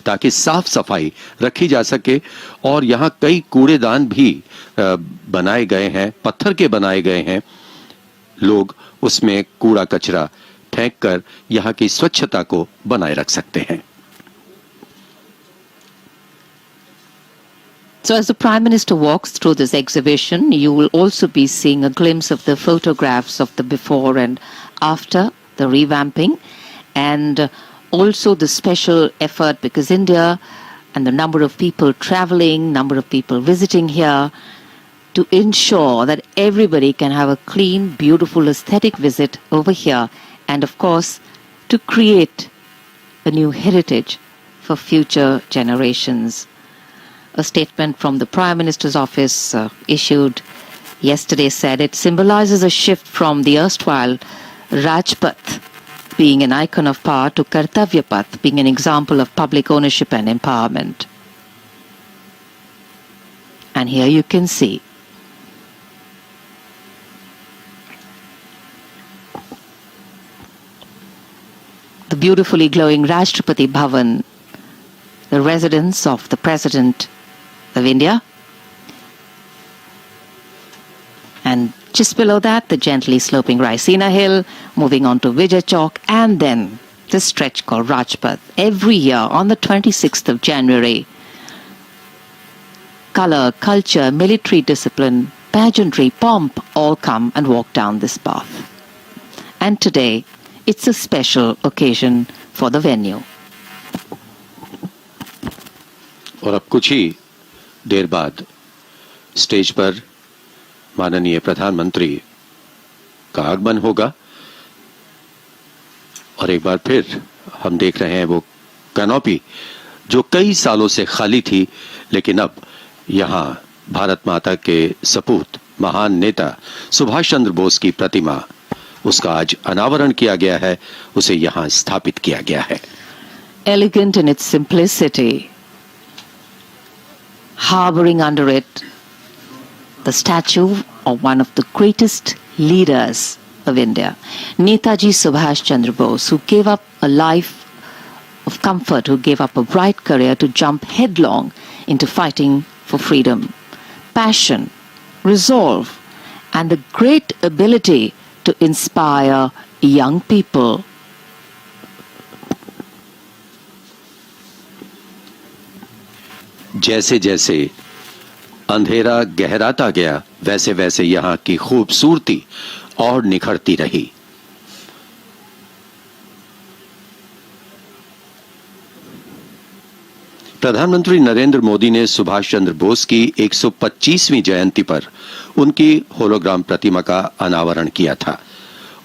ताकि साफ सफाई रखी जा सके। और यहाँ कई कूड़ेदान भी बनाए गए हैं, पत्थर के बनाए गए हैं। लोग उसमें कूड़ा कचरा फेंक कर यहाँ की स्वच्छता को बनाए रख सकते हैं। So as the Prime Minister walks through this exhibition, you will also be seeing a glimpse of the photographs of the before and after the revamping, and also the special effort, because India and the number of people traveling, number of people visiting here, to ensure that everybody can have a clean, beautiful, aesthetic visit over here, and of course to create a new heritage for future generations. A statement from the Prime Minister's office issued yesterday said it symbolizes a shift from the erstwhile Rajpath being an icon of power to Kartavya Path being an example of public ownership and empowerment. And here you can see the beautifully glowing Rashtrapati Bhavan, the residence of the President of India, and just below that the gently sloping Raisina Hill, moving on to Vijay Chowk, and then this stretch called Rajpath. Every year on the 26th of January, color, culture, military discipline, pageantry, pomp all come and walk down this path. And today it's a special occasion for the venue. और अब कुछ ही देर बाद stage पर माननीय प्रधानमंत्री का आगमन होगा और एक बार फिर हम देख रहे हैं वो कैनोपी जो कई सालों से खाली थी, लेकिन अब यहां भारत माता के सपूत महान नेता सुभाष चंद्र बोस की प्रतिमा, उसका आज अनावरण किया गया है, उसे यहां स्थापित किया गया है। Elegant in its simplicity, harboring under it the statue of one of the greatest leaders of India, Netaji Subhash Chandra Bose, who gave up a life of comfort, who gave up a bright career to jump headlong into fighting for freedom, passion, resolve, and the great ability to inspire young people. जैसे जैसे अंधेरा गहराता गया, वैसे वैसे यहां की खूबसूरती और निखरती रही। प्रधानमंत्री नरेंद्र मोदी ने सुभाष चंद्र बोस की 125वीं जयंती पर उनकी होलोग्राम प्रतिमा का अनावरण किया था।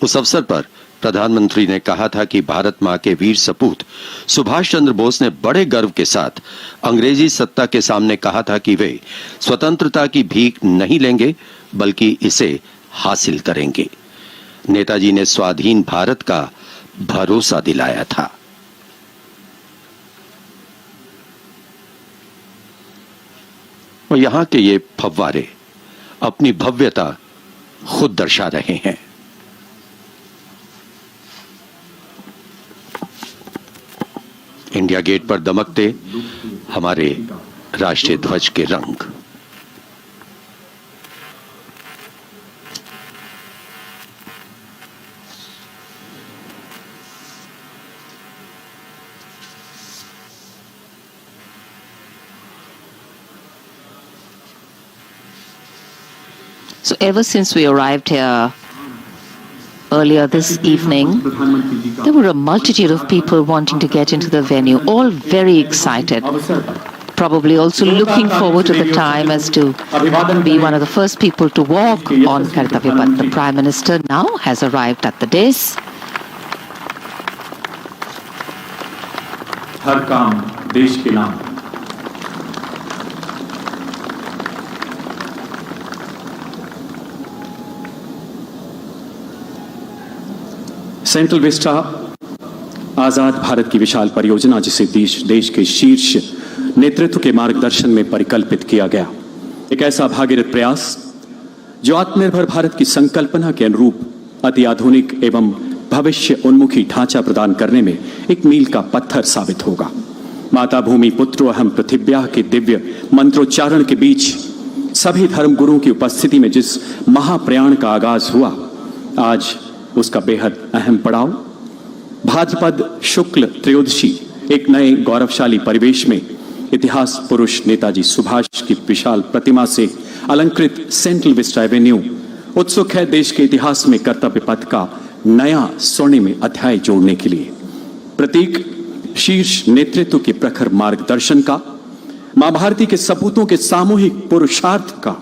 उस अवसर पर प्रधानमंत्री ने कहा था कि भारत मां के वीर सपूत सुभाष चंद्र बोस ने बड़े गर्व के साथ अंग्रेजी सत्ता के सामने कहा था कि वे स्वतंत्रता की भीख नहीं लेंगे बल्कि इसे हासिल करेंगे। नेताजी ने स्वाधीन भारत का भरोसा दिलाया था। और यहां के ये फव्वारे अपनी भव्यता खुद दर्शा रहे हैं। इंडिया गेट पर दमकते हमारे राष्ट्रीय ध्वज के रंग। So ever since we arrived here earlier this evening, there were a multitude of people wanting to get into the venue, all very excited, probably also looking forward to the time as to be one of the first people to walk on Kartavya Path. The Prime Minister now has arrived at the dais. हर काम देश के नाम। Central Vista आजाद भारत की विशाल परियोजना, जिसे देश के शीर्ष नेतृत्व के मार्गदर्शन में परिकल्पित किया गया, एक ऐसा भागीरथ प्रयास जो आत्मनिर्भर भारत की संकल्पना के अनुरूप अति आधुनिक एवं भविष्य उन्मुखी ढांचा प्रदान करने में एक मील का पत्थर साबित होगा। माता भूमि पुत्रो अहम पृथिव्या के दिव्य मंत्रोच्चारण के बीच सभी धर्म गुरुओं की उपस्थिति में जिस महाप्रयाण का आगाज हुआ, आज उसका बेहद अहम पड़ाव भाद्रपद शुक्ल त्रयोदशी एक नए गौरवशाली परिवेश में इतिहास पुरुष नेताजी सुभाष की विशाल प्रतिमा से अलंकृत सेंट्रल विस्टा एवेन्यू उत्सुक है देश के इतिहास में कर्तव्य पथ का नया स्वर्णिम अध्याय जोड़ने के लिए। प्रतीक शीर्ष नेतृत्व के प्रखर मार्गदर्शन का, मां भारती के सपूतों के सामूहिक पुरुषार्थ का,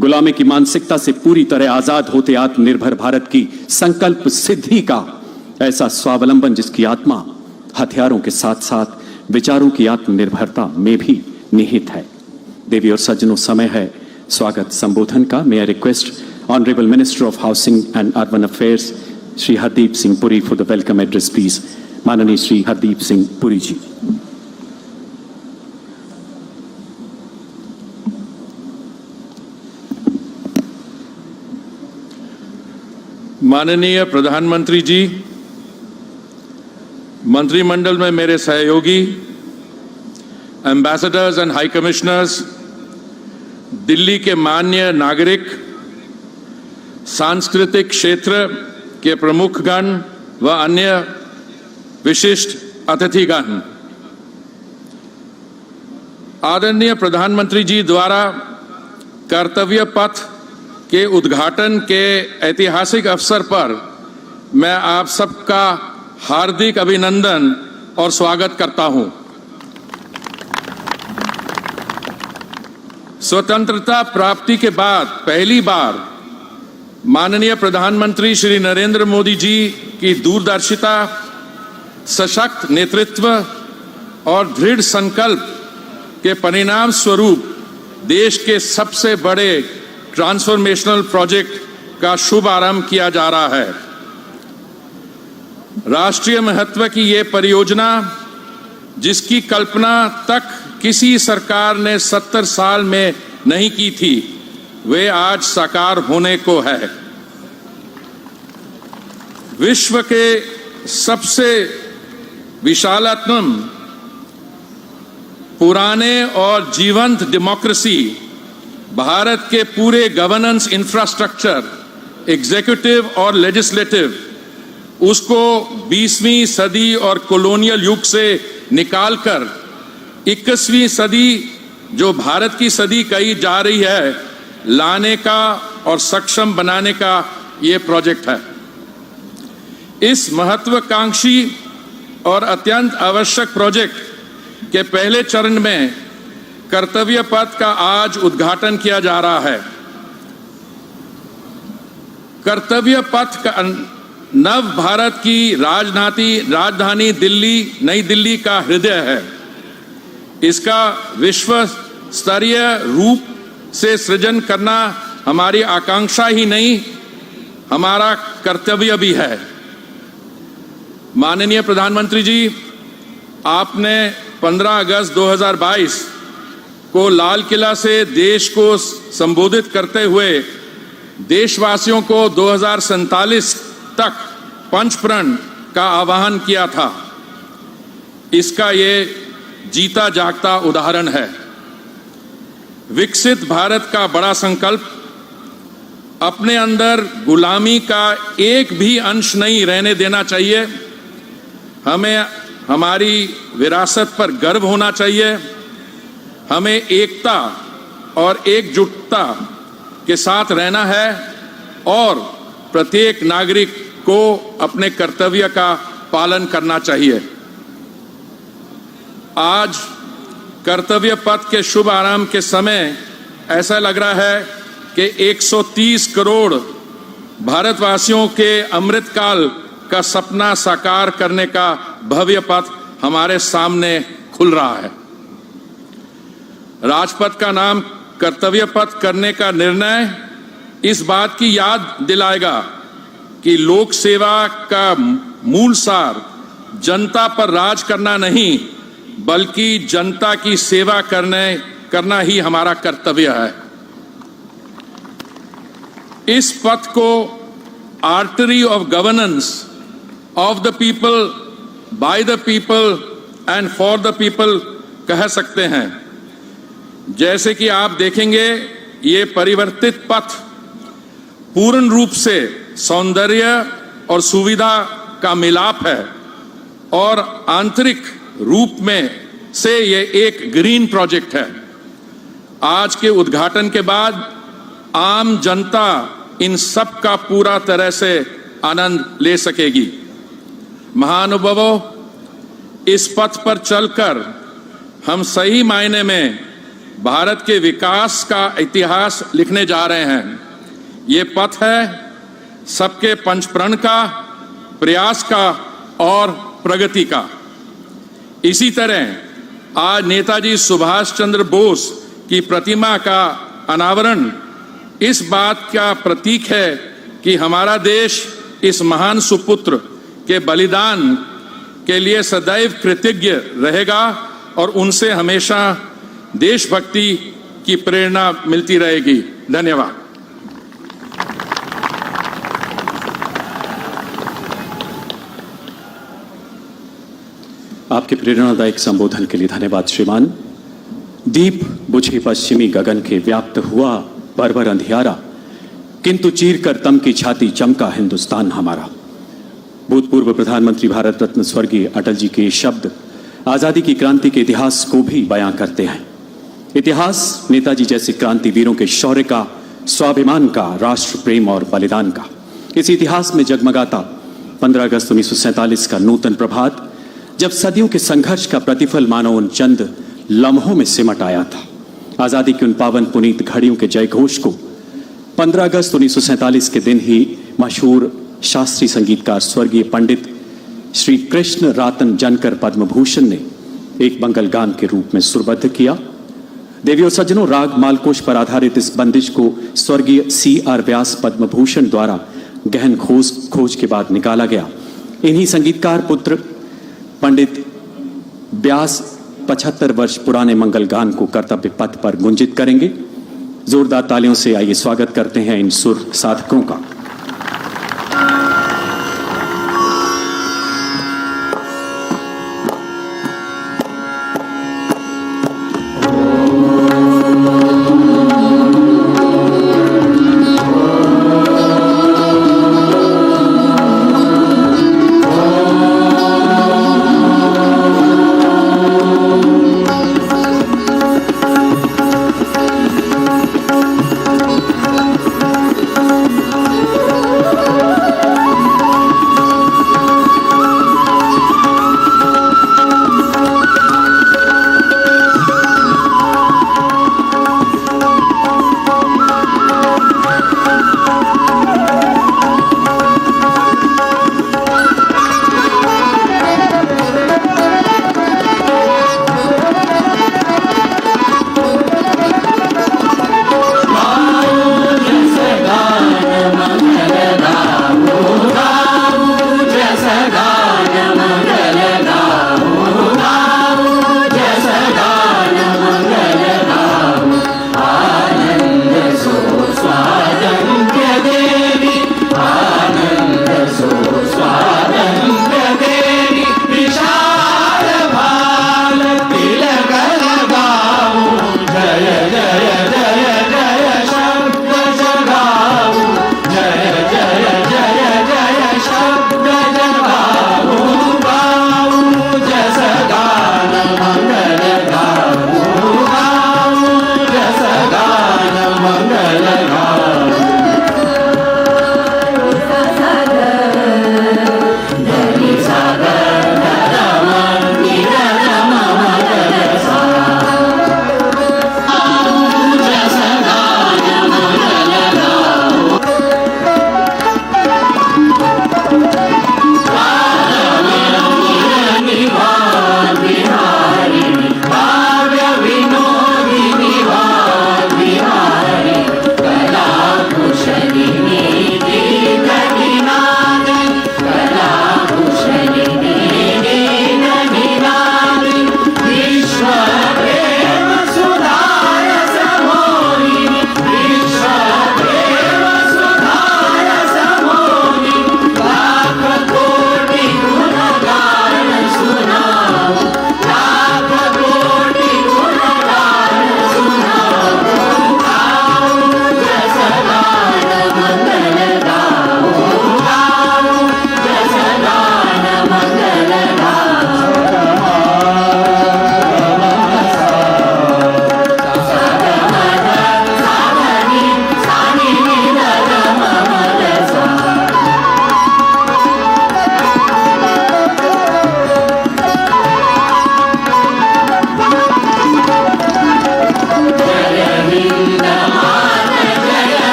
गुलामी की मानसिकता से पूरी तरह आजाद होते आत्मनिर्भर भारत की संकल्प सिद्धि का ऐसा स्वावलंबन जिसकी आत्मा हथियारों के साथ साथ विचारों की आत्मनिर्भरता में भी निहित है। देवी और सज्जनों, समय है स्वागत संबोधन का। May I request honourable minister of housing and urban affairs Shri Hardeep Singh Puri for the welcome address please. माननीय श्री हरदीप सिंह पुरी जी। माननीय प्रधानमंत्री जी, मंत्रिमंडल में मेरे सहयोगी, ambassadors and high commissioners, Delhi के मान्य नागरिक, सांस्कृतिक क्षेत्र के प्रमुखगण व अन्य विशिष्ट अतिथिगण, आदरणीय प्रधानमंत्री जी द्वारा कर्तव्य पथ के उद्घाटन के ऐतिहासिक अवसर पर मैं आप सबका हार्दिक अभिनंदन और स्वागत करता हूं। स्वतंत्रता प्राप्ति के बाद पहली बार माननीय प्रधानमंत्री श्री नरेंद्र मोदी जी की दूरदर्शिता, सशक्त नेतृत्व और दृढ़ संकल्प के परिणाम स्वरूप देश के सबसे बड़े ट्रांसफॉर्मेशनल प्रोजेक्ट का शुभारंभ किया जा रहा है। राष्ट्रीय महत्व की ये परियोजना, जिसकी कल्पना तक किसी सरकार ने 70 साल में नहीं की थी, वे आज साकार होने को है। विश्व के सबसे विशालतम, पुराने और जीवंत डेमोक्रेसी भारत के पूरे गवर्नेंस इंफ्रास्ट्रक्चर, एग्जीक्यूटिव और लेजिस्लेटिव, उसको 20वीं सदी और कॉलोनियल युग से निकालकर 21वीं सदी, जो भारत की सदी कही जा रही है, लाने का और सक्षम बनाने का ये प्रोजेक्ट है। इस महत्वाकांक्षी और अत्यंत आवश्यक प्रोजेक्ट के पहले चरण में कर्तव्य पथ का आज उद्घाटन किया जा रहा है। कर्तव्य पथ का नव भारत की राजधानी दिल्ली, नई दिल्ली का हृदय है। इसका विश्व स्तरीय रूप से सृजन करना हमारी आकांक्षा ही नहीं, हमारा कर्तव्य भी है। माननीय प्रधानमंत्री जी, आपने 15 अगस्त 2022 को लाल किला से देश को संबोधित करते हुए देशवासियों को 2047 तक पंचप्रण का आह्वान किया था। इसका ये जीता जागता उदाहरण है। विकसित भारत का बड़ा संकल्प अपने अंदर गुलामी का एक भी अंश नहीं रहने देना चाहिए। हमें हमारी विरासत पर गर्व होना चाहिए। हमें एकता और एकजुटता के साथ रहना है और प्रत्येक नागरिक को अपने कर्तव्य का पालन करना चाहिए। आज कर्तव्य पथ के शुभ आरंभ के समय ऐसा लग रहा है कि 130 करोड़ भारतवासियों के अमृतकाल का सपना साकार करने का भव्य पथ हमारे सामने खुल रहा है। राजपथ का नाम कर्तव्य पथ करने का निर्णय इस बात की याद दिलाएगा कि लोक सेवा का मूल सार जनता पर राज करना नहीं, बल्कि जनता की सेवा करना ही हमारा कर्तव्य है। इस पथ को artery of governance of the people, by the people and for the people कह सकते हैं। जैसे कि आप देखेंगे, ये परिवर्तित पथ पूर्ण रूप से सौंदर्य और सुविधा का मिलाप है और आंतरिक रूप में से ये एक ग्रीन प्रोजेक्ट है। आज के उद्घाटन के बाद आम जनता इन सब का पूरा तरह से आनंद ले सकेगी। महानुभावों, इस पथ पर चलकर हम सही मायने में भारत के विकास का इतिहास लिखने जा रहे हैं। ये पथ है सबके पंचप्रण का, प्रयास का और प्रगति का। इसी तरह आज नेताजी सुभाष चंद्र बोस की प्रतिमा का अनावरण इस बात का प्रतीक है कि हमारा देश इस महान सुपुत्र के बलिदान के लिए सदैव कृतज्ञ रहेगा और उनसे हमेशा देशभक्ति की प्रेरणा मिलती रहेगी। धन्यवाद। आपके प्रेरणादायक संबोधन के लिए धन्यवाद श्रीमान। दीप बुझे पश्चिमी गगन के व्याप्त हुआ बर्बर अंधियारा, किंतु चीर कर तम की छाती चमका हिंदुस्तान हमारा। भूतपूर्व प्रधानमंत्री भारत रत्न स्वर्गीय अटल जी के शब्द आजादी की क्रांति के इतिहास को भी बयां करते हैं। इतिहास नेताजी जैसे क्रांतिवीरों के शौर्य का, स्वाभिमान का, राष्ट्र प्रेम और बलिदान का। इस इतिहास में जगमगाता 15 अगस्त 1947 का नूतन प्रभात, जब सदियों के संघर्ष का प्रतिफल मानो उन चंद लम्हों में सिमट आया था। आजादी की उन पावन पुनीत घड़ियों के जय घोष को 15 अगस्त 1947 के दिन ही मशहूर शास्त्रीय संगीतकार स्वर्गीय पंडित श्री कृष्ण रातन जनकर पद्म भूषण ने एक मंगल गान के रूप में सुरबद्ध किया। देवियों सज्जनों, राग मालकोश पर आधारित इस बंदिश को स्वर्गीय C.R. व्यास पद्म भूषण द्वारा गहन खोज के बाद निकाला गया। इन्हीं संगीतकार पुत्र पंडित व्यास 75 वर्ष पुराने मंगल गान को कर्तव्य पथ पर गुंजित करेंगे। जोरदार तालियों से आइए स्वागत करते हैं इन सुर साधकों का।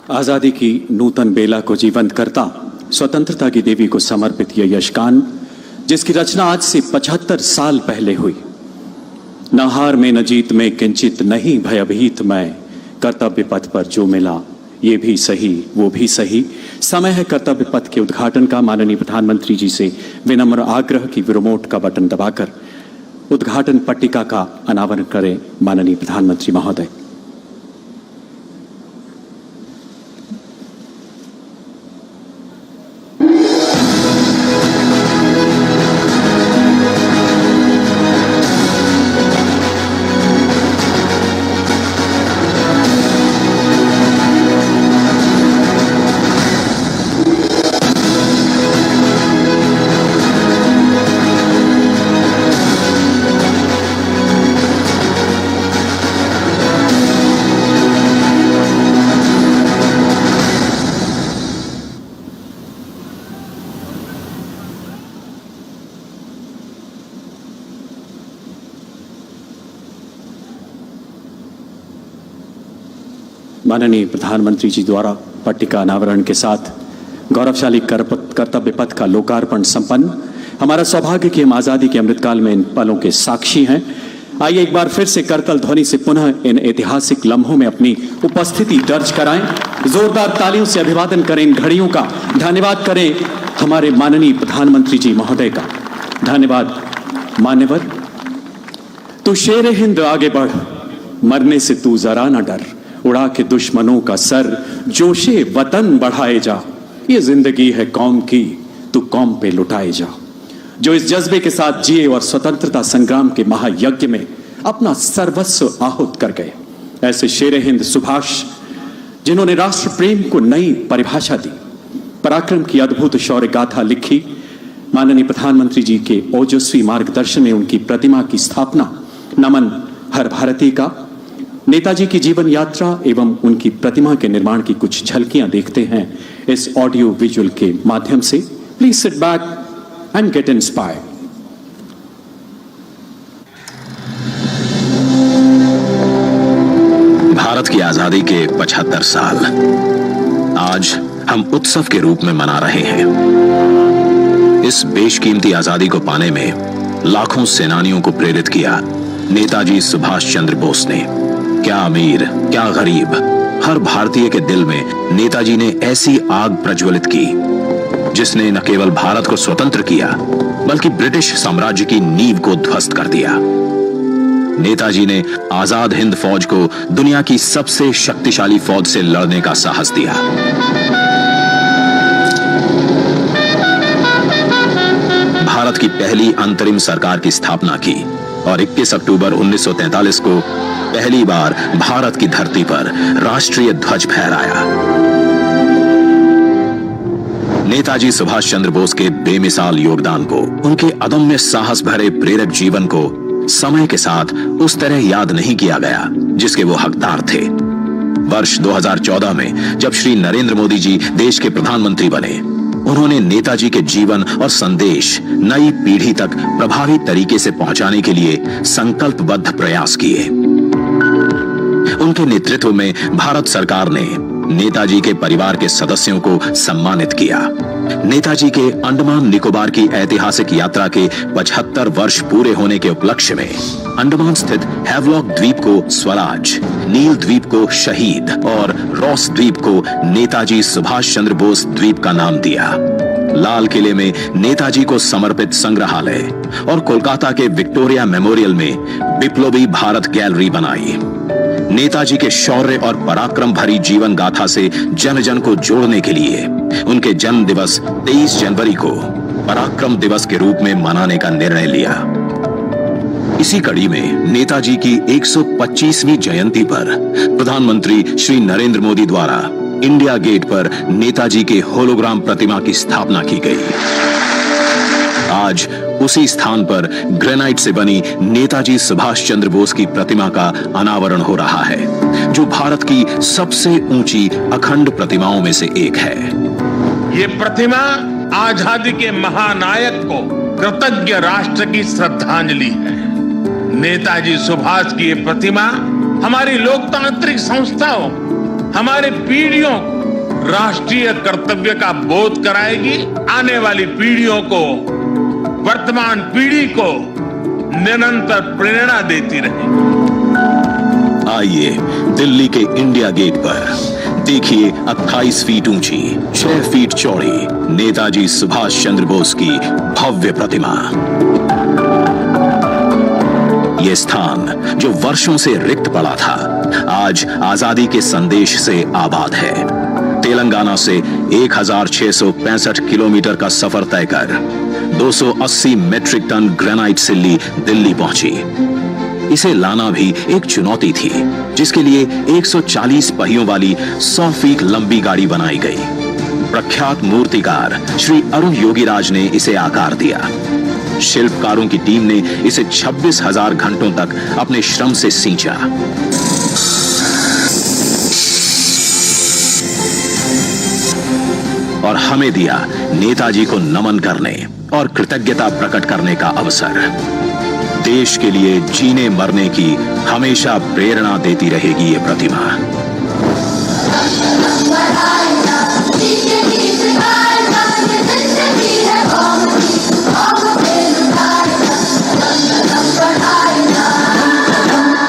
आजादी की नूतन बेला को जीवंत करता स्वतंत्रता की देवी को समर्पित यह यशगान, जिसकी रचना आज से 75 साल पहले हुई। न हार में न जीत में किंचित नहीं भयभीत मैं, कर्तव्य पथ पर जो मिला ये भी सही वो भी सही। समय है कर्तव्य पथ के उद्घाटन का। माननीय प्रधानमंत्री जी से विनम्र आग्रह की रिमोट का बटन दबाकर उद्घाटन पट्टिका का अनावरण करें माननीय प्रधानमंत्री महोदय। माननीय प्रधानमंत्री जी द्वारा पट्टिका अनावरण के साथ गौरवशाली कर्तव्य पथ का लोकार्पण संपन्न। हमारा सौभाग्य कि हम आजादी के अमृतकाल में इन पलों के साक्षी हैं। आइए एक बार फिर से करतल ध्वनि से पुनः इन ऐतिहासिक लम्हों में अपनी उपस्थिति दर्ज कराएं। जोरदार तालियों से अभिवादन करें इन घड़ियों का। धन्यवाद करें हमारे माननीय प्रधानमंत्री जी महोदय का। धन्यवाद। मान्यवर, तू शेर हिंद आगे बढ़, मरने से तू जरा न डर, उड़ा के दुश्मनों का सर, जोशे वतन बढ़ाए जा, ये जिंदगी है कौम की, तू कौम पे लुटाए जा। जो इस जज्बे के साथ जिए और स्वतंत्रता संग्राम के महायज्ञ में अपना सर्वस्व आहुत कर गए, ऐसे शेर हिंद सुभाष, जिन्होंने राष्ट्र प्रेम को नई परिभाषा दी, पराक्रम की अद्भुत शौर्य गाथा लिखी। माननीय प्रधानमंत्री जी के ओजस्वी मार्गदर्शन में उनकी प्रतिमा की स्थापना। नमन हर भारतीय का। नेताजी की जीवन यात्रा एवं उनकी प्रतिमा के निर्माण की कुछ झलकियां देखते हैं इस ऑडियो विजुअल के माध्यम से। Please sit back and get inspired. Bharat की आजादी के 75 साल आज हम उत्सव के रूप में मना रहे हैं। इस बेशकीमती आजादी को पाने में लाखों सेनानियों को प्रेरित किया नेताजी सुभाष चंद्र बोस ने। क्या अमीर क्या गरीब, हर भारतीय के दिल में नेताजी ने ऐसी आग प्रज्वलित की जिसने न केवल भारत को स्वतंत्र किया बल्कि ब्रिटिश साम्राज्य की नींव को ध्वस्त कर दिया। नेताजी ने आजाद हिंद फौज को दुनिया की सबसे शक्तिशाली फौज से लड़ने का साहस दिया। भारत की पहली अंतरिम सरकार की स्थापना की और 21 अक्टूबर 1943 को पहली बार भारत की धरती पर राष्ट्रीय ध्वज फहराया। नेताजी सुभाष चंद्र बोस के बेमिसाल योगदान को, उनके अदम्य साहस भरे प्रेरक जीवन को समय के साथ उस तरह याद नहीं किया गया जिसके वो हकदार थे। वर्ष 2014 में जब श्री नरेंद्र मोदी जी देश के प्रधानमंत्री बने, उन्होंने नेताजी के जीवन और संदेश नई पीढ़ी तक प्रभावी तरीके से पहुंचाने के लिए संकल्पबद्ध प्रयास किए। उनके नेतृत्व में भारत सरकार ने नेताजी के परिवार के सदस्यों को सम्मानित किया। नेताजी के अंडमान निकोबार की ऐतिहासिक यात्रा के 75 वर्ष पूरे होने के उपलक्ष्य में अंडमान स्थित हैवलॉक द्वीप को स्वराज, नील द्वीप को शहीद और रॉस द्वीप को नेताजी सुभाष चंद्र बोस द्वीप का नाम दिया। लाल किले में नेताजी को समर्पित संग्रहालय और कोलकाता के विक्टोरिया मेमोरियल में बिप्लोबी भारत गैलरी बनाई। नेताजी के शौर्य और पराक्रम भरी जीवन गाथा से जन जन को जोड़ने के लिए उनके जन्म दिवस 23 जनवरी को पराक्रम दिवस के रूप में मनाने का निर्णय लिया। इसी कड़ी में नेताजी की 125वीं जयंती पर प्रधानमंत्री श्री नरेंद्र मोदी द्वारा इंडिया गेट पर नेताजी के होलोग्राम प्रतिमा की स्थापना की गई। आज उसी स्थान पर ग्रेनाइट से बनी नेताजी सुभाष चंद्र बोस की प्रतिमा का अनावरण हो रहा है, जो भारत की सबसे ऊंची अखंड प्रतिमाओं में से एक है। ये प्रतिमा आजादी के महानायक को कृतज्ञ राष्ट्र की श्रद्धांजलि है। नेताजी सुभाष की ये प्रतिमा हमारी लोकतांत्रिक संस्थाओं, हमारे पीढ़ियों को राष्ट्रीय कर्तव्य का बोध कराएगी, आने वाली पीढ़ियों को, वर्तमान पीढ़ी को निरंतर प्रेरणा देती रहेगी। आइए दिल्ली के इंडिया गेट पर देखिए 28 फीट ऊंची, 6 फीट चौड़ी नेताजी सुभाष चंद्र बोस की भव्य प्रतिमा। ये स्थान जो वर्षों से रिक्त पड़ा था, आज आजादी के संदेश से आबाद है। तेलंगाना से 1665 किलोमीटर का सफर तय कर 280 मेट्रिक टन ग्रेनाइट सिल्ली दिल्ली पहुंची। इसे लाना भी एक चुनौती थी, जिसके लिए 140 पहियों वाली 100 फीट लंबी गाड़ी बनाई गई। प्रख्यात मूर्तिकार श्री अरुण योगीराज ने इसे आकार दिया। शिल्पकारों की टीम ने इसे 26,000 घंटों तक अपने श्रम से सींचा। और हमें दिया नेताजी को नमन करने और कृतज्ञता प्रकट करने का अवसर। देश के लिए जीने मरने की हमेशा प्रेरणा देती रहेगी ये प्रतिमा।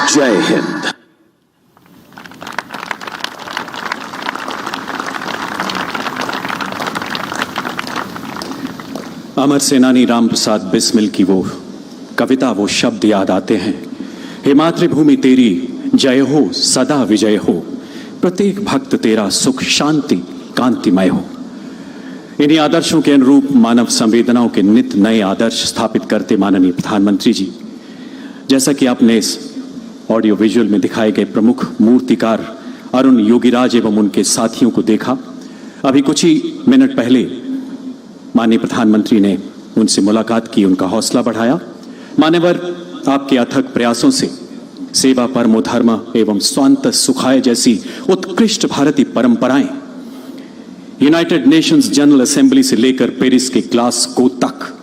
जय हिंद। अमर सेनानी राम प्रसाद बिस्मिल की वो कविता, वो शब्द याद आते हैं। हे मातृभूमि तेरी जय हो, सदा विजय हो, प्रत्येक भक्त तेरा सुख शांति कांतिमय हो। इन्हीं आदर्शों के अनुरूप मानव संवेदनाओं के नित नए आदर्श स्थापित करते माननीय प्रधानमंत्री जी, जैसा कि आपने इस ऑडियो विजुअल में दिखाए गए प्रमुख मूर्तिकार अरुण योगीराज एवं उनके साथियों को देखा। अभी कुछ ही मिनट पहले माननीय प्रधानमंत्री ने उनसे मुलाकात की, उनका हौसला बढ़ाया। मान्यवर, आपके अथक प्रयासों से सेवा परमो धर्म एवं स्वांत सुखाय जैसी उत्कृष्ट भारतीय परंपराएं यूनाइटेड नेशंस जनरल असेंबली से लेकर पेरिस के ग्लासगो तक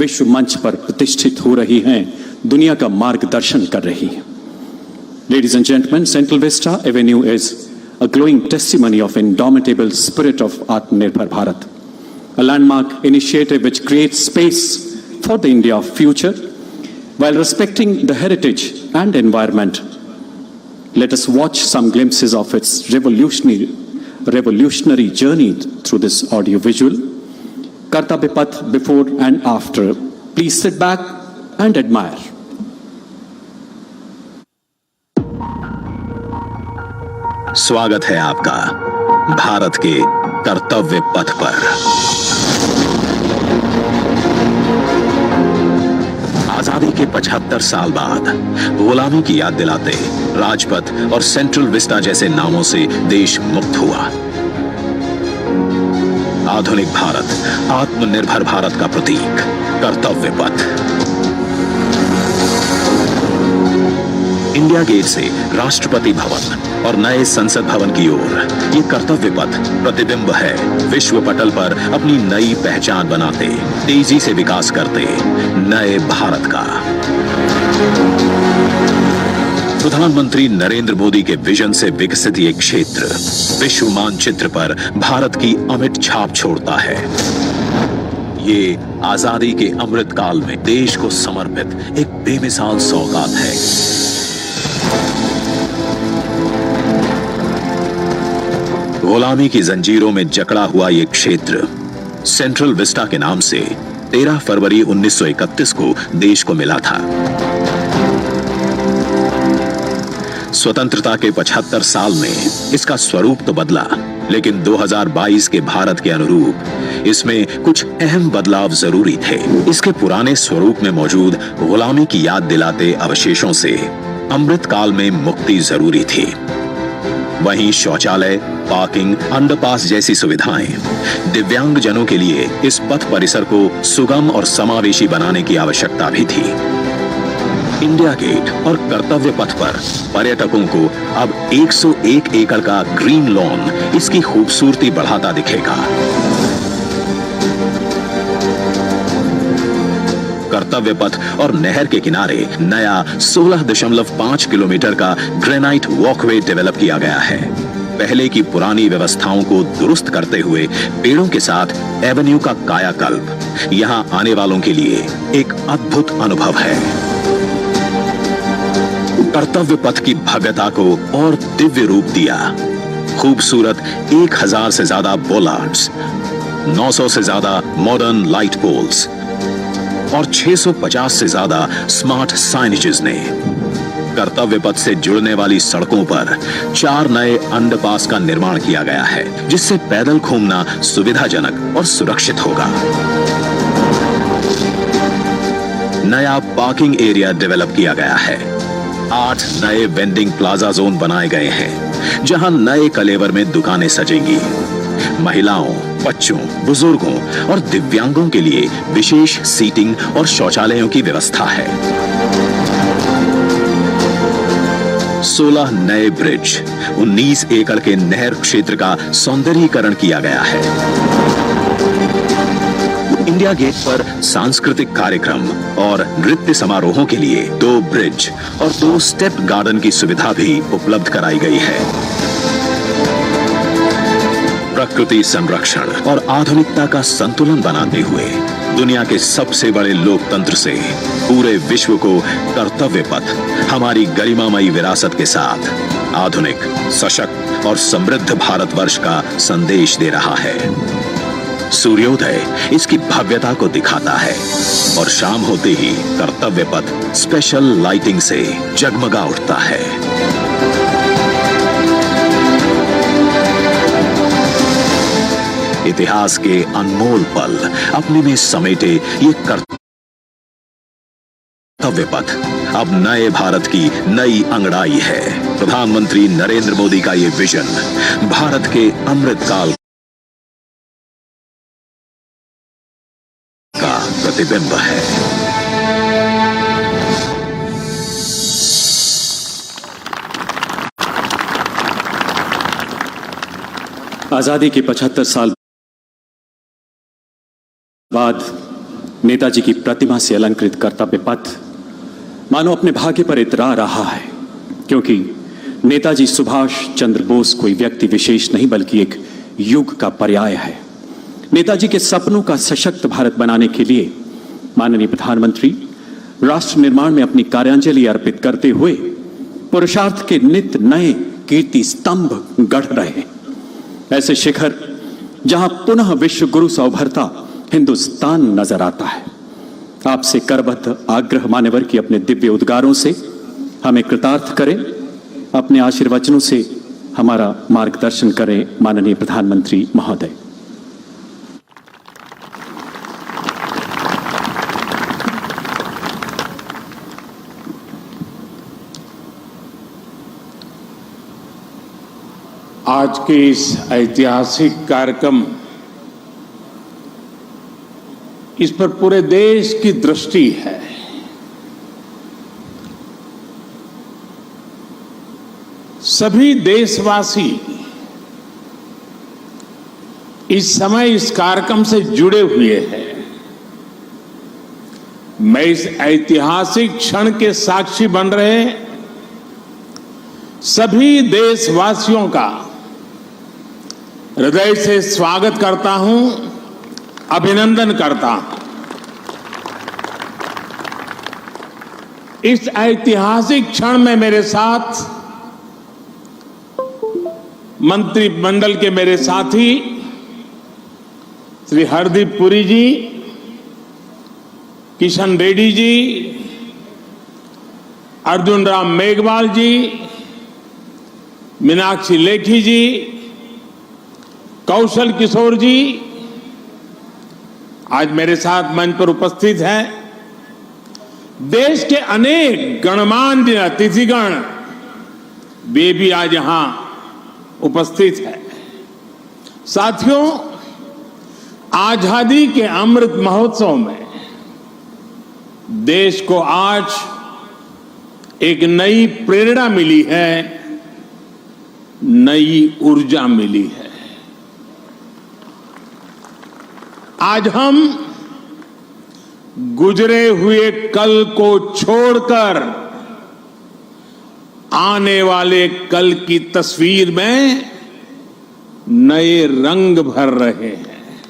विश्व मंच पर प्रतिष्ठित हो रही हैं, दुनिया का मार्गदर्शन कर रही हैं। Ladies and gentlemen, Central Vista Avenue is a glowing testimony of indomitable spirit of Atmanirbhar Bharat, a landmark initiative which creates space for the India of future while respecting the heritage and environment. Let us watch some glimpses of its revolutionary journey through this audio visual. Kartavya Path before and after. Please sit back and admire. स्वागत है आपका भारत के कर्तव्य पथ पर। आजादी के 75 साल बाद गुलामी की याद दिलाते राजपथ और सेंट्रल विस्टा जैसे नामों से देश मुक्त हुआ। आधुनिक भारत, आत्मनिर्भर भारत का प्रतीक कर्तव्य पथ। इंडिया गेट से राष्ट्रपति भवन और नए संसद भवन की ओर ये कर्तव्य पथ प्रतिबिंब है विश्व पटल पर अपनी नई पहचान बनाते, तेजी से विकास करते नए भारत का। प्रधानमंत्री नरेंद्र मोदी के विजन से विकसित ये क्षेत्र विश्व मानचित्र पर भारत की अमिट छाप छोड़ता है। ये आजादी के अमृत काल में देश को समर्पित एक बेमिसाल सौगात है। गुलामी की जंजीरों में जकड़ा हुआ यह क्षेत्र सेंट्रल विस्टा के नाम से 13 फरवरी 1931 को देश को मिला था। स्वतंत्रता के 75 साल में इसका स्वरूप तो बदला, लेकिन 2022 के भारत के अनुरूप इसमें कुछ अहम बदलाव जरूरी थे। इसके पुराने स्वरूप में मौजूद गुलामी की याद दिलाते अवशेषों से अमृत काल में मुक्ति जरूरी थी। वहीं शौचालय, पार्किंग, अंडरपास जैसी सुविधाएं दिव्यांग जनों के लिए इस पथ परिसर को सुगम और समावेशी बनाने की आवश्यकता भी थी। इंडिया गेट और कर्तव्य पथ पर पर्यटकों को अब 101 एकड़ का ग्रीन लॉन इसकी खूबसूरती बढ़ाता दिखेगा। कर्तव्य पथ और नहर के किनारे नया 16.5 किलोमीटर का ग्रेनाइट वॉकवे डेवलप किया गया है। पहले की पुरानी व्यवस्थाओं को दुरुस्त करते हुए पेड़ों के साथ एवेन्यू का कायाकल्प यहाँ आने वालों के लिए एक अद्भुत अनुभव है। कर्तव्य पथ की भव्यता को और दिव्य रूप दिया। खूबसूरत 1000 से ज्यादा बोलार्ड्स, 900 से ज्यादा मॉडर्न लाइट पोल्स और 650 से ज्यादा स्मार्ट साइनेजेस ने कर्तव्य पथ से जुड़ने वाली सड़कों पर 4 नए अंडरपास का निर्माण किया गया है, जिससे पैदल घूमना सुविधाजनक और सुरक्षित होगा। नया पार्किंग एरिया डेवलप किया गया है। 8 नए वेंडिंग प्लाजा जोन बनाए गए हैं, जहां नए कलेवर में दुकानें सजेंगी। महिलाओं, बच्चों, बुजुर्गों और दिव्यांगों के लिए विशेष सीटिंग और शौचालयों की व्यवस्था है। 16 नए ब्रिज, 19 एकड़ के नहर क्षेत्र का सौंदर्यीकरण किया गया है। इंडिया गेट पर सांस्कृतिक कार्यक्रम और नृत्य समारोहों के लिए 2 ब्रिज और 2 स्टेप गार्डन की सुविधा भी उपलब्ध कराई गई है। प्रकृति संरक्षण और आधुनिकता का संतुलन बनाते हुए दुनिया के सबसे बड़े लोकतंत्र से पूरे विश्व को कर्तव्य पथ हमारी गरिमामयी विरासत के साथ आधुनिक, सशक्त और समृद्ध भारतवर्ष का संदेश दे रहा है। सूर्योदय इसकी भव्यता को दिखाता है और शाम होते ही कर्तव्य पथ स्पेशल लाइटिंग से जगमगा उठता है। इतिहास के अनमोल पल अपने में समेटे ये कर्तव्य पथ अब नए भारत की नई अंगड़ाई है। प्रधानमंत्री नरेंद्र मोदी का ये विजन भारत के अमृतकाल का प्रतिबिंब है। आजादी के 75 साल बाद नेताजी की प्रतिमा से अलंकृत कर्तव्य पथ मानो अपने भाग्य पर इतरा रहा है, क्योंकि नेताजी सुभाष चंद्र बोस कोई व्यक्ति विशेष नहीं बल्कि एक युग का पर्याय है। नेताजी के सपनों का सशक्त भारत बनाने के लिए माननीय प्रधानमंत्री राष्ट्र निर्माण में अपनी कार्यांजलि अर्पित करते हुए पुरुषार्थ के नित नए कीर्ति स्तंभ गढ़ रहे हैं। ऐसे शिखर जहां पुनः विश्व गुरु सा उभरता हिंदुस्तान नजर आता है। आपसे करबद्ध आग्रह मान्यवर की अपने दिव्य उद्गारों से हमें कृतार्थ करें, अपने आशीर्वचनों से हमारा मार्गदर्शन करें माननीय प्रधानमंत्री महोदय। आज के इस ऐतिहासिक कार्यक्रम, इस पर पूरे देश की दृष्टि है। सभी देशवासी इस समय इस कार्यक्रम से जुड़े हुए हैं। मैं इस ऐतिहासिक क्षण के साक्षी बन रहे सभी देशवासियों का हृदय से स्वागत करता हूं, अभिनंदन करता हूं। इस ऐतिहासिक क्षण में मेरे साथ मंत्रिमंडल के मेरे साथी श्री हरदीप पुरी जी, किशन रेड्डी जी, अर्जुन राम मेघवाल जी, मीनाक्षी लेखी जी, कौशल किशोर जी आज मेरे साथ मंच पर उपस्थित हैं। देश के अनेक गणमान्य अतिथिगण वे भी आज यहां उपस्थित हैं। साथियों, आजादी के अमृत महोत्सव में देश को आज एक नई प्रेरणा मिली है, नई ऊर्जा मिली है। आज हम गुजरे हुए कल को छोड़कर आने वाले कल की तस्वीर में नए रंग भर रहे हैं।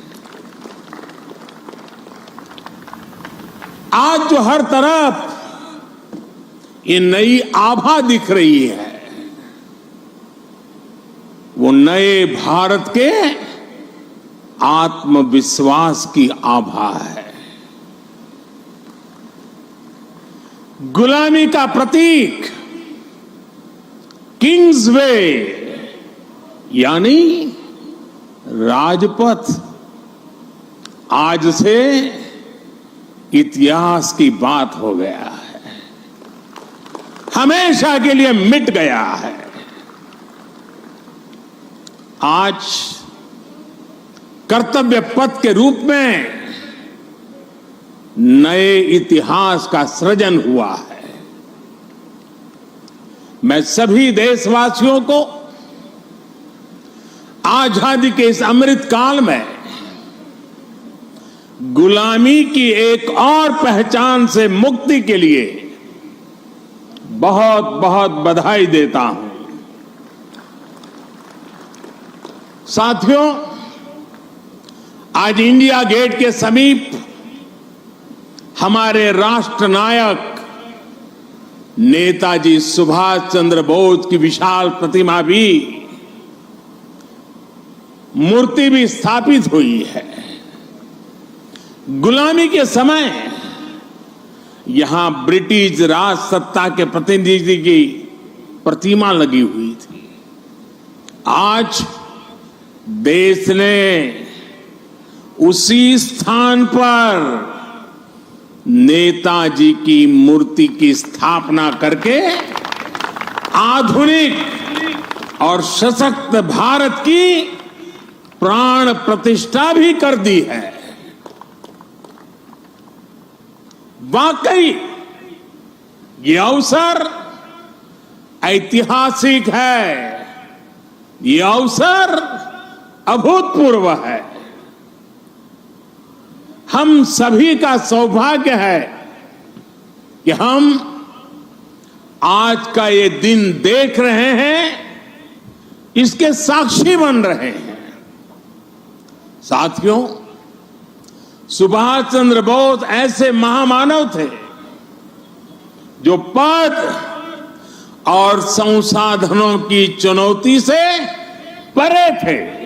आज जो हर तरफ ये नई आभा दिख रही है, वो नए भारत के आत्मविश्वास की आभा है। गुलामी का प्रतीक किंग्स वे यानी राजपथ आज से इतिहास की बात हो गया है, हमेशा के लिए मिट गया है। आज कर्तव्य पथ के रूप में नए इतिहास का सृजन हुआ है। मैं सभी देशवासियों को आजादी के इस अमृत काल में गुलामी की एक और पहचान से मुक्ति के लिए बहुत बहुत बधाई देता हूं। साथियों, आज इंडिया गेट के समीप हमारे राष्ट्र नायक नेताजी सुभाष चंद्र बोस की विशाल प्रतिमा भी, मूर्ति भी स्थापित हुई है। गुलामी के समय यहां ब्रिटिश राज सत्ता के प्रतिनिधि की प्रतिमा लगी हुई थी। आज देश ने उसी स्थान पर नेताजी की मूर्ति की स्थापना करके आधुनिक और सशक्त भारत की प्राण प्रतिष्ठा भी कर दी है। वाकई ये अवसर ऐतिहासिक है, ये अवसर अभूतपूर्व है। हम सभी का सौभाग्य है कि हम आज का ये दिन देख रहे हैं, इसके साक्षी बन रहे हैं। साथियों, सुभाष चंद्र बोस ऐसे महामानव थे जो पद और संसाधनों की चुनौती से परे थे।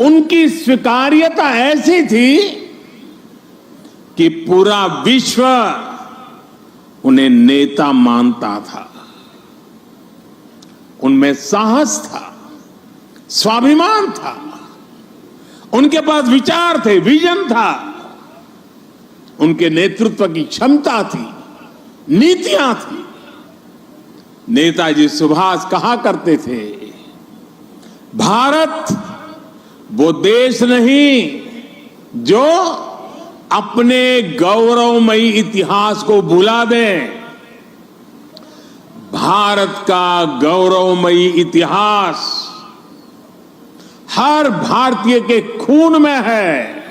उनकी स्वीकार्यता ऐसी थी कि पूरा विश्व उन्हें नेता मानता था। उनमें साहस था, स्वाभिमान था, उनके पास विचार थे, विजन था, उनके नेतृत्व की क्षमता थी, नीतियां थी। नेताजी सुभाष कहा करते थे, भारत वो देश नहीं जो अपने गौरवमयी इतिहास को भुला दे। भारत का गौरवमयी इतिहास हर भारतीय के खून में है,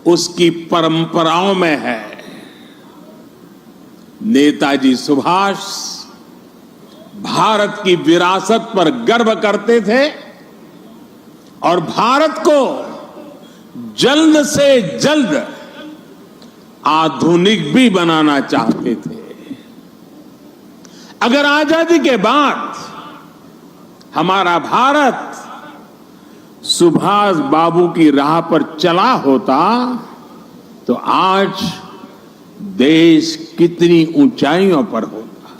उसकी परंपराओं में है। नेताजी सुभाष भारत की विरासत पर गर्व करते थे और भारत को जल्द से जल्द आधुनिक भी बनाना चाहते थे। अगर आजादी के बाद हमारा भारत सुभाष बाबू की राह पर चला होता तो आज देश कितनी ऊंचाइयों पर होता।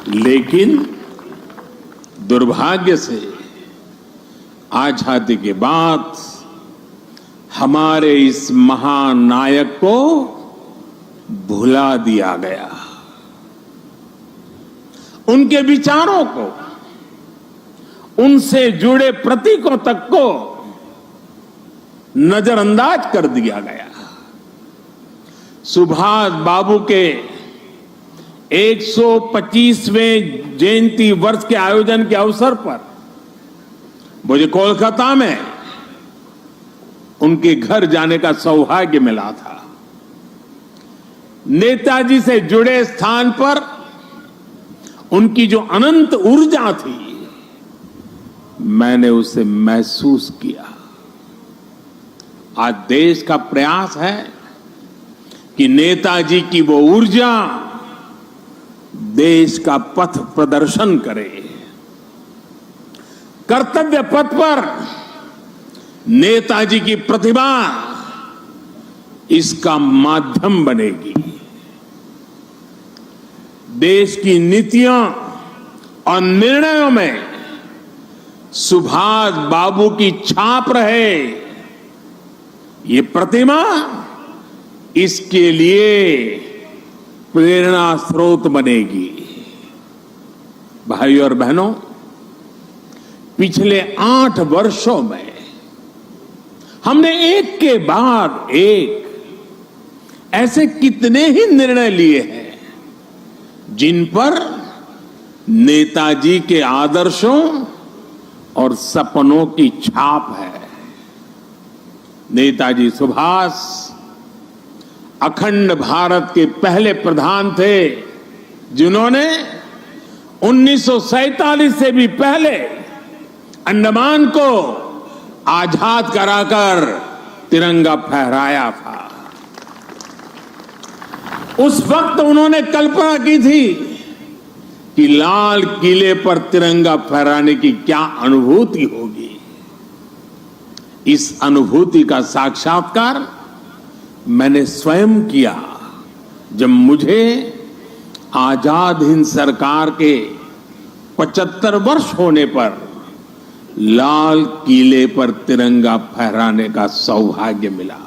लेकिन दुर्भाग्य से आजादी के बाद हमारे इस महान नायक को भुला दिया गया। उनके विचारों को, उनसे जुड़े प्रतीकों तक को नजरअंदाज कर दिया गया। सुभाष बाबू के 125वें जयंती वर्ष के आयोजन के अवसर पर मुझे कोलकाता में उनके घर जाने का सौभाग्य मिला था। नेताजी से जुड़े स्थान पर उनकी जो अनंत ऊर्जा थी, मैंने उसे महसूस किया। आज देश का प्रयास है कि नेताजी की वो ऊर्जा देश का पथ प्रदर्शन करे। कर्तव्य पथ पर नेताजी की प्रतिभा इसका माध्यम बनेगी। देश की नीतियों और निर्णयों में सुभाष बाबू की छाप रहे, ये प्रतिमा इसके लिए प्रेरणा स्रोत बनेगी। भाइयों और बहनों, पिछले 8 वर्षों में हमने एक के बाद एक ऐसे कितने ही निर्णय लिए हैं जिन पर नेताजी के आदर्शों और सपनों की छाप है। नेताजी सुभाष अखंड भारत के पहले प्रधान थे जिन्होंने 1947 से भी पहले अंडमान को आजाद कराकर तिरंगा फहराया था। उस वक्त उन्होंने कल्पना की थी कि लाल किले पर तिरंगा फहराने की क्या अनुभूति होगी। इस अनुभूति का साक्षात्कार मैंने स्वयं किया जब मुझे आजाद हिंद सरकार के 75 वर्ष होने पर लाल किले पर तिरंगा फहराने का सौभाग्य मिला।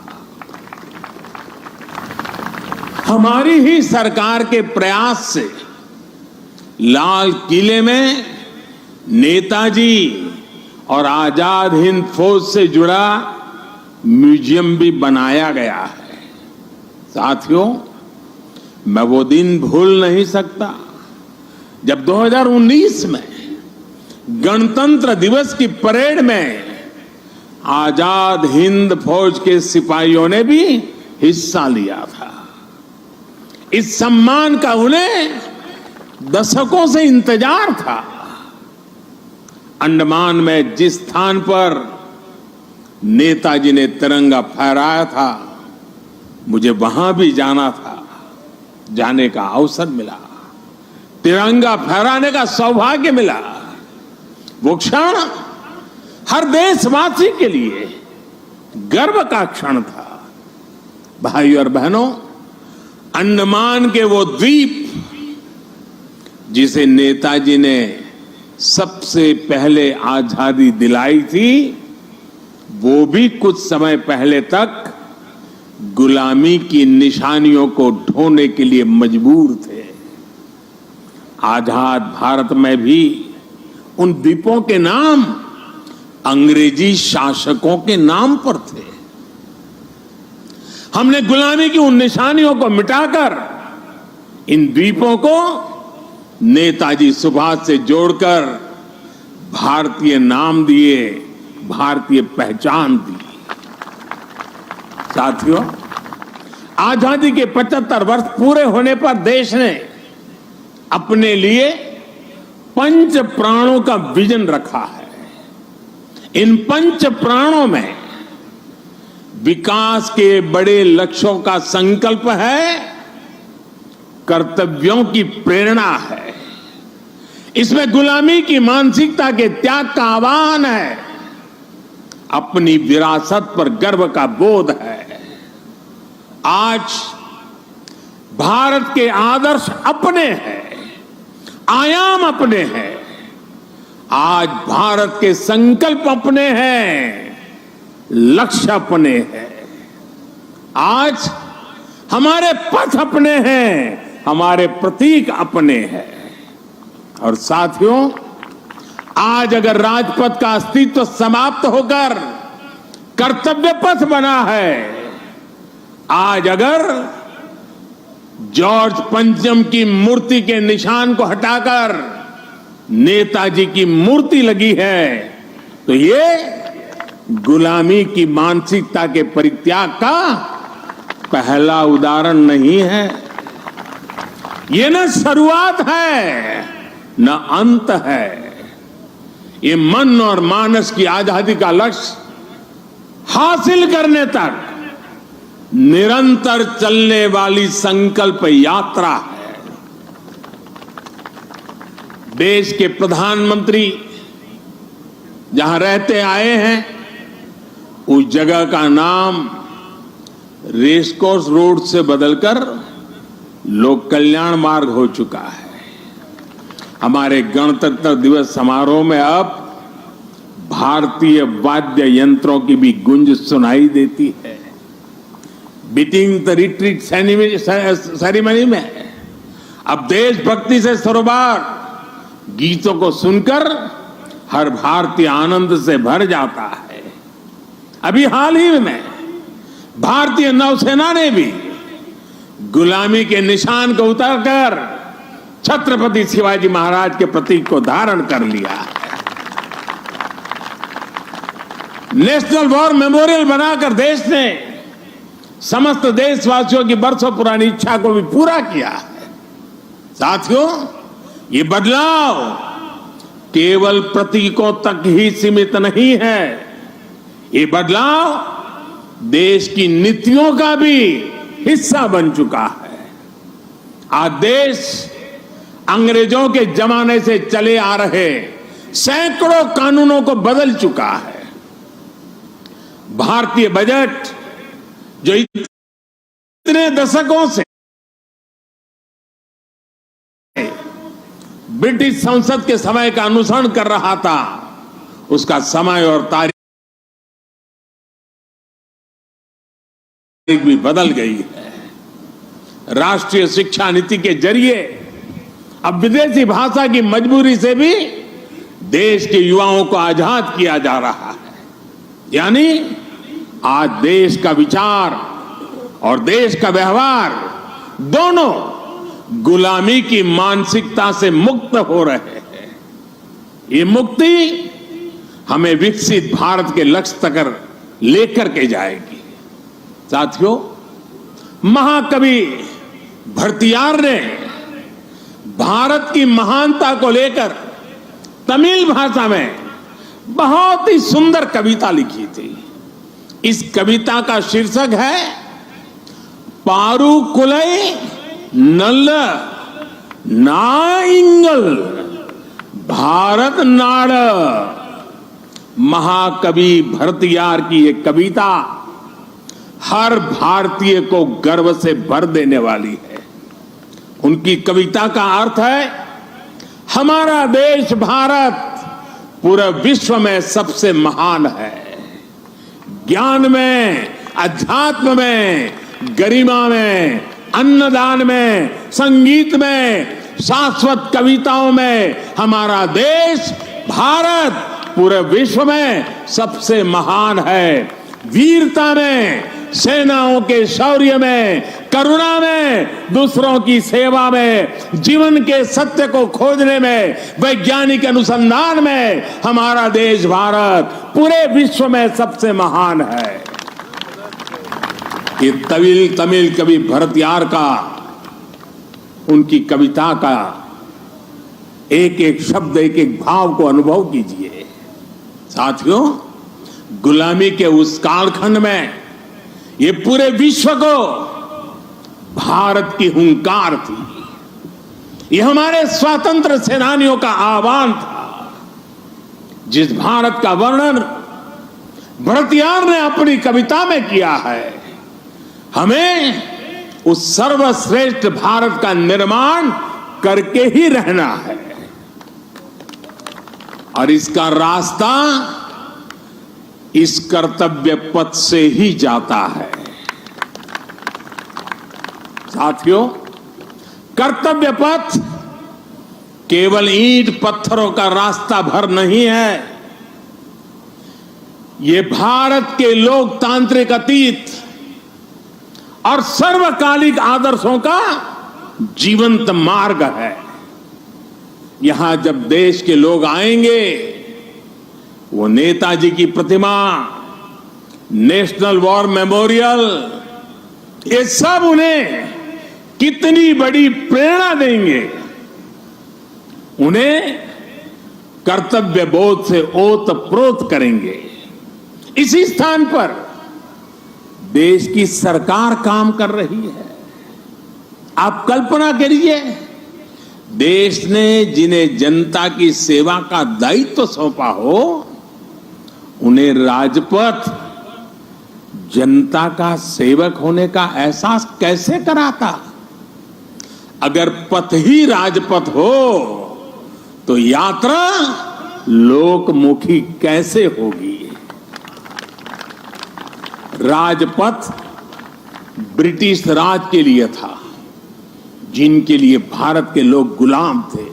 हमारी ही सरकार के प्रयास से लाल किले में नेताजी और आजाद हिंद फौज से जुड़ा म्यूजियम भी बनाया गया है। साथियों, मैं वो दिन भूल नहीं सकता जब 2019 में गणतंत्र दिवस की परेड में आजाद हिंद फौज के सिपाहियों ने भी हिस्सा लिया था। इस सम्मान का उन्हें दशकों से इंतजार था। अंडमान में जिस स्थान पर नेताजी ने तिरंगा फहराया था, मुझे वहां भी जाना था। जाने का अवसर मिला, तिरंगा फहराने का सौभाग्य मिला। वो क्षण हर देशवासी के लिए गर्व का क्षण था। भाइयों और बहनों, अंडमान के वो द्वीप जिसे नेताजी ने सबसे पहले आजादी दिलाई थी, वो भी कुछ समय पहले तक गुलामी की निशानियों को ढोने के लिए मजबूर थे। आजाद भारत में भी उन द्वीपों के नाम अंग्रेजी शासकों के नाम पर थे। हमने गुलामी की उन निशानियों को मिटाकर इन द्वीपों को नेताजी सुभाष से जोड़कर भारतीय नाम दिए, भारतीय पहचान दी। साथियों, आजादी के 75 वर्ष पूरे होने पर देश ने अपने लिए 5 प्राणों का विजन रखा है। इन 5 प्राणों में विकास के बड़े लक्ष्यों का संकल्प है, कर्तव्यों की प्रेरणा है। इसमें गुलामी की मानसिकता के त्याग का आह्वान है, अपनी विरासत पर गर्व का बोध है। आज भारत के आदर्श अपने हैं, आयाम अपने हैं। आज भारत के संकल्प अपने हैं, लक्ष्य अपने हैं। आज हमारे पथ अपने हैं, हमारे प्रतीक अपने हैं। और साथियों, आज अगर राजपथ का अस्तित्व समाप्त होकर कर्तव्य पथ बना है, आज अगर जॉर्ज पंचम की मूर्ति के निशान को हटाकर नेताजी की मूर्ति लगी है, तो ये गुलामी की मानसिकता के परित्याग का पहला उदाहरण नहीं है। ये न शुरुआत है, न अंत है। ये मन और मानस की आजादी का लक्ष्य हासिल करने तक निरंतर चलने वाली संकल्प यात्रा है। देश के प्रधानमंत्री जहां रहते आए हैं उस जगह का नाम रेसकोर्स रोड से बदलकर लोक कल्याण मार्ग हो चुका है। हमारे गणतंत्र दिवस समारोह में अब भारतीय वाद्य यंत्रों की भी गूंज सुनाई देती है। बीटिंग द रिट्रीट सेरेमनी में अब देशभक्ति से सरोबार गीतों को सुनकर हर भारतीय आनंद से भर जाता है। अभी हाल ही में भारतीय नौसेना ने भी गुलामी के निशान को उतारकर छत्रपति शिवाजी महाराज के प्रतीक को धारण कर लिया है। नेशनल वॉर मेमोरियल बनाकर देश ने समस्त देशवासियों की बरसों पुरानी इच्छा को भी पूरा किया है। साथियों, ये बदलाव केवल प्रतीकों तक ही सीमित नहीं है। ये बदलाव देश की नीतियों का भी हिस्सा बन चुका है। आज देश अंग्रेजों के जमाने से चले आ रहे सैकड़ों कानूनों को बदल चुका है। भारतीय बजट जो इतने दशकों से ब्रिटिश संसद के समय का अनुसरण कर रहा था, उसका समय और तारीख भी बदल गई है। राष्ट्रीय शिक्षा नीति के जरिए अब विदेशी भाषा की मजबूरी से भी देश के युवाओं को आजाद किया जा रहा है। यानी आज देश का विचार और देश का व्यवहार दोनों गुलामी की मानसिकता से मुक्त हो रहे हैं। ये मुक्ति हमें विकसित भारत के लक्ष्य तक लेकर के जाएगी। साथियों, महाकवि भरतियार ने भारत की महानता को लेकर तमिल भाषा में बहुत ही सुंदर कविता लिखी थी। इस कविता का शीर्षक है पारू कुलई नल्ल नाइंगल भारत नाड़। महाकवि भरतियार की ये कविता हर भारतीय को गर्व से भर देने वाली है। उनकी कविता का अर्थ है, हमारा देश भारत पूरे विश्व में सबसे महान है। ज्ञान में, अध्यात्म में, गरिमा में, अन्नदान में, संगीत में, शाश्वत कविताओं में हमारा देश भारत पूरे विश्व में सबसे महान है। वीरता में, सेनाओं के शौर्य में, करुणा में, दूसरों की सेवा में, जीवन के सत्य को खोजने में, वैज्ञानिक अनुसंधान में हमारा देश भारत पूरे विश्व में सबसे महान है। ये तमिल कवि भरतियार का, उनकी कविता का एक एक शब्द, एक एक भाव को अनुभव कीजिए। साथियों, गुलामी के उस कालखंड में ये पूरे विश्व को भारत की हुंकार थी। ये हमारे स्वतंत्र सेनानियों का आह्वान था। जिस भारत का वर्णन भरतियार ने अपनी कविता में किया है, हमें उस सर्वश्रेष्ठ भारत का निर्माण करके ही रहना है। और इसका रास्ता इस कर्तव्य पथ से ही जाता है। साथियों, कर्तव्य पथ केवल ईंट पत्थरों का रास्ता भर नहीं है। ये भारत के लोकतांत्रिक अतीत और सर्वकालिक आदर्शों का जीवंत मार्ग है। यहां जब देश के लोग आएंगे, वो नेताजी की प्रतिमा, नेशनल वॉर मेमोरियल, ये सब उन्हें कितनी बड़ी प्रेरणा देंगे। उन्हें कर्तव्य बोध से ओतप्रोत करेंगे। इसी स्थान पर देश की सरकार काम कर रही है। आप कल्पना करिए, देश ने जिन्हें जनता की सेवा का दायित्व सौंपा हो, उन्हें राजपथ जनता का सेवक होने का एहसास कैसे कराता। अगर पथ ही राजपथ हो तो यात्रा लोकमुखी कैसे होगी। राजपथ ब्रिटिश राज के लिए था, जिनके लिए भारत के लोग गुलाम थे।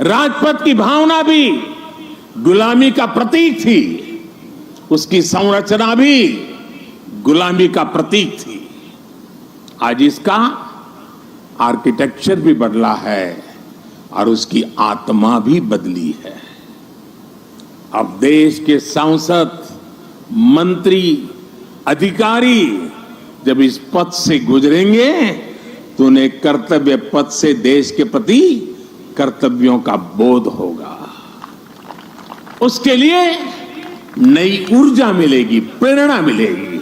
राजपथ की भावना भी गुलामी का प्रतीक थी, उसकी संरचना भी गुलामी का प्रतीक थी। आज इसका आर्किटेक्चर भी बदला है और उसकी आत्मा भी बदली है। अब देश के सांसद, मंत्री, अधिकारी जब इस पथ से गुजरेंगे तो उन्हें कर्तव्य पथ से देश के प्रति कर्तव्यों का बोध होगा। उसके लिए नई ऊर्जा मिलेगी, प्रेरणा मिलेगी।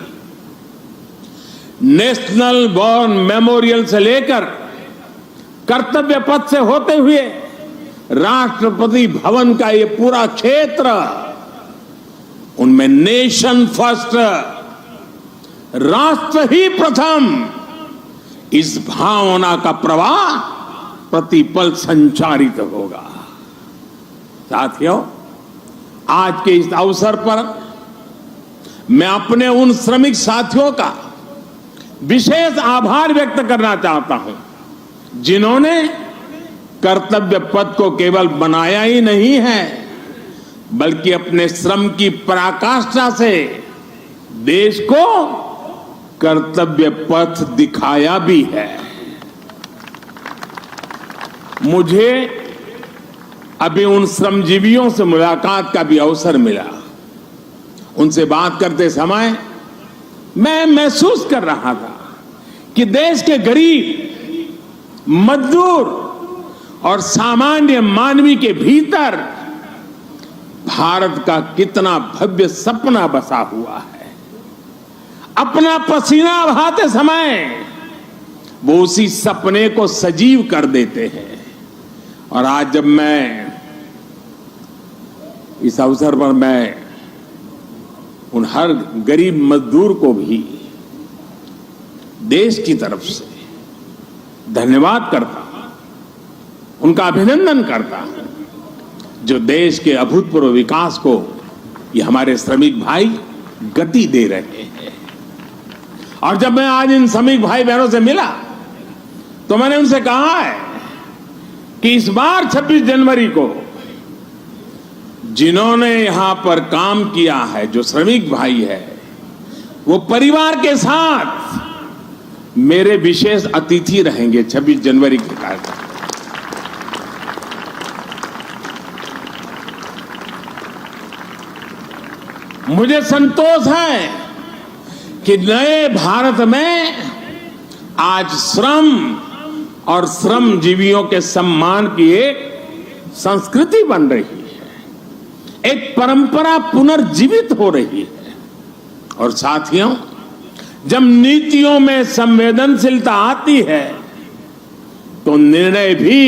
नेशनल वॉर मेमोरियल से लेकर कर्तव्य पथ से होते हुए राष्ट्रपति भवन का ये पूरा क्षेत्र, उनमें नेशन फर्स्ट, राष्ट्र ही प्रथम, इस भावना का प्रवाह प्रतिपल संचारित होगा। साथियों, आज के इस अवसर पर मैं अपने उन श्रमिक साथियों का विशेष आभार व्यक्त करना चाहता हूं, जिन्होंने कर्तव्य पथ को केवल बनाया ही नहीं है, बल्कि अपने श्रम की पराकाष्ठा से देश को कर्तव्य पथ दिखाया भी है। मुझे अभी उन श्रमजीवियों से मुलाकात का भी अवसर मिला। उनसे बात करते समय मैं महसूस कर रहा था कि देश के गरीब, मजदूर और सामान्य मानवी के भीतर भारत का कितना भव्य सपना बसा हुआ है। अपना पसीना बहाते समय वो उसी सपने को सजीव कर देते हैं। और आज जब मैं इस अवसर पर मैं उन हर गरीब मजदूर को भी देश की तरफ से धन्यवाद करता हूं, उनका अभिनंदन करता हूं, जो देश के अभूतपूर्व विकास को ये हमारे श्रमिक भाई गति दे रहे हैं। और जब मैं आज इन श्रमिक भाई बहनों से मिला तो मैंने उनसे कहा है कि इस बार 26 जनवरी को जिन्होंने यहां पर काम किया है, जो श्रमिक भाई है, वो परिवार के साथ मेरे विशेष अतिथि रहेंगे 26 जनवरी के कार्यक्रम। मुझे संतोष है कि नए भारत में आज श्रम और श्रमजीवियों के सम्मान की एक संस्कृति बन रही है, एक परंपरा पुनर्जीवित हो रही है। और साथियों, जब नीतियों में संवेदनशीलता आती है तो निर्णय भी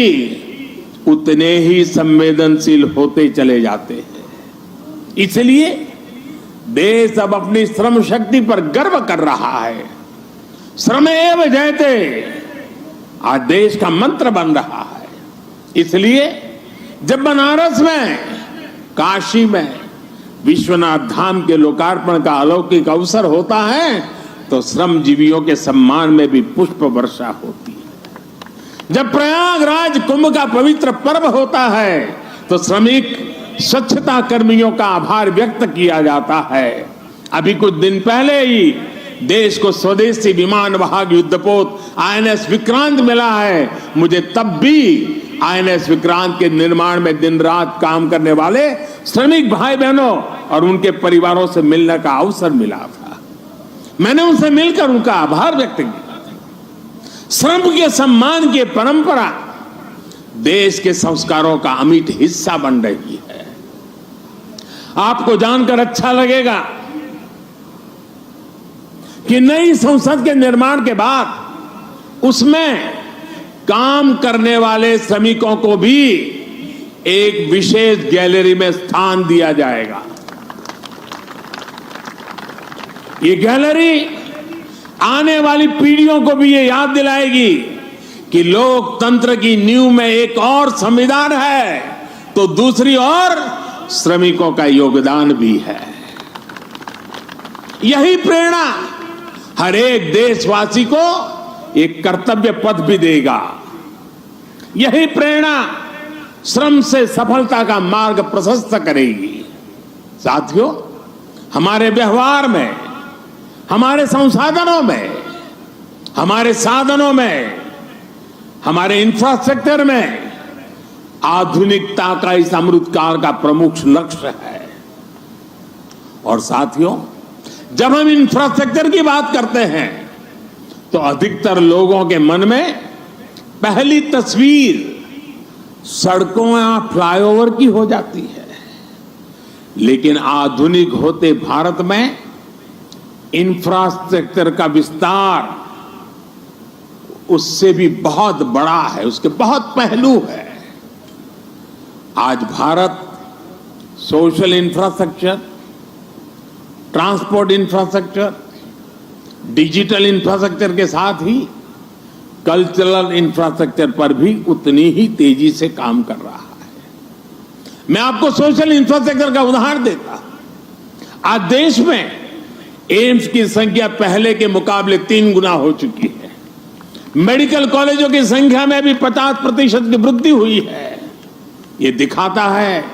उतने ही संवेदनशील होते चले जाते हैं। इसलिए देश अब अपनी श्रम शक्ति पर गर्व कर रहा है। श्रमेव जयते आज देश का मंत्र बन रहा है। इसलिए जब बनारस में, काशी में विश्वनाथ धाम के लोकार्पण का अलौकिक अवसर होता है तो श्रमजीवियों के सम्मान में भी पुष्प वर्षा होती है। जब प्रयागराज कुंभ का पवित्र पर्व होता है तो श्रमिक स्वच्छता कर्मियों का आभार व्यक्त किया जाता है। अभी कुछ दिन पहले ही देश को स्वदेशी विमान वाहक युद्धपोत आईएनएस विक्रांत मिला है। मुझे तब भी आईएनएस विक्रांत के निर्माण में दिन रात काम करने वाले श्रमिक भाई बहनों और उनके परिवारों से मिलने का अवसर मिला था। मैंने उनसे मिलकर उनका आभार व्यक्त किया। श्रम के सम्मान की परंपरा देश के संस्कारों का अमिट हिस्सा बन रही है। आपको जानकर अच्छा लगेगा कि नई संसद के निर्माण के बाद उसमें काम करने वाले श्रमिकों को भी एक विशेष गैलरी में स्थान दिया जाएगा। ये गैलरी आने वाली पीढ़ियों को भी ये याद दिलाएगी कि लोकतंत्र की नींव में एक और संविधान है तो दूसरी ओर श्रमिकों का योगदान भी है। यही प्रेरणा हर एक देशवासी को एक कर्तव्य पथ भी देगा। यही प्रेरणा श्रम से सफलता का मार्ग प्रशस्त करेगी। साथियों, हमारे व्यवहार में, हमारे संसाधनों में, हमारे साधनों में, हमारे इंफ्रास्ट्रक्चर में आधुनिकता का इस अमृतकाल का प्रमुख लक्ष्य है। और साथियों, जब हम इंफ्रास्ट्रक्चर की बात करते हैं तो अधिकतर लोगों के मन में पहली तस्वीर सड़कों या फ्लाईओवर की हो जाती है। लेकिन आधुनिक होते भारत में इंफ्रास्ट्रक्चर का विस्तार उससे भी बहुत बड़ा है, उसके बहुत पहलू है। आज Bharat social infrastructure, transport infrastructure, digital infrastructure के साथ ही कल्चरल इंफ्रास्ट्रक्चर पर भी उतनी ही तेजी से काम कर रहा है। मैं आपको सोशल इंफ्रास्ट्रक्चर का उदाहरण देता हूं। आज देश में एम्स की संख्या पहले के मुकाबले 3 गुना हो चुकी है। मेडिकल कॉलेजों की संख्या में भी 50% की वृद्धि हुई है। ये दिखाता है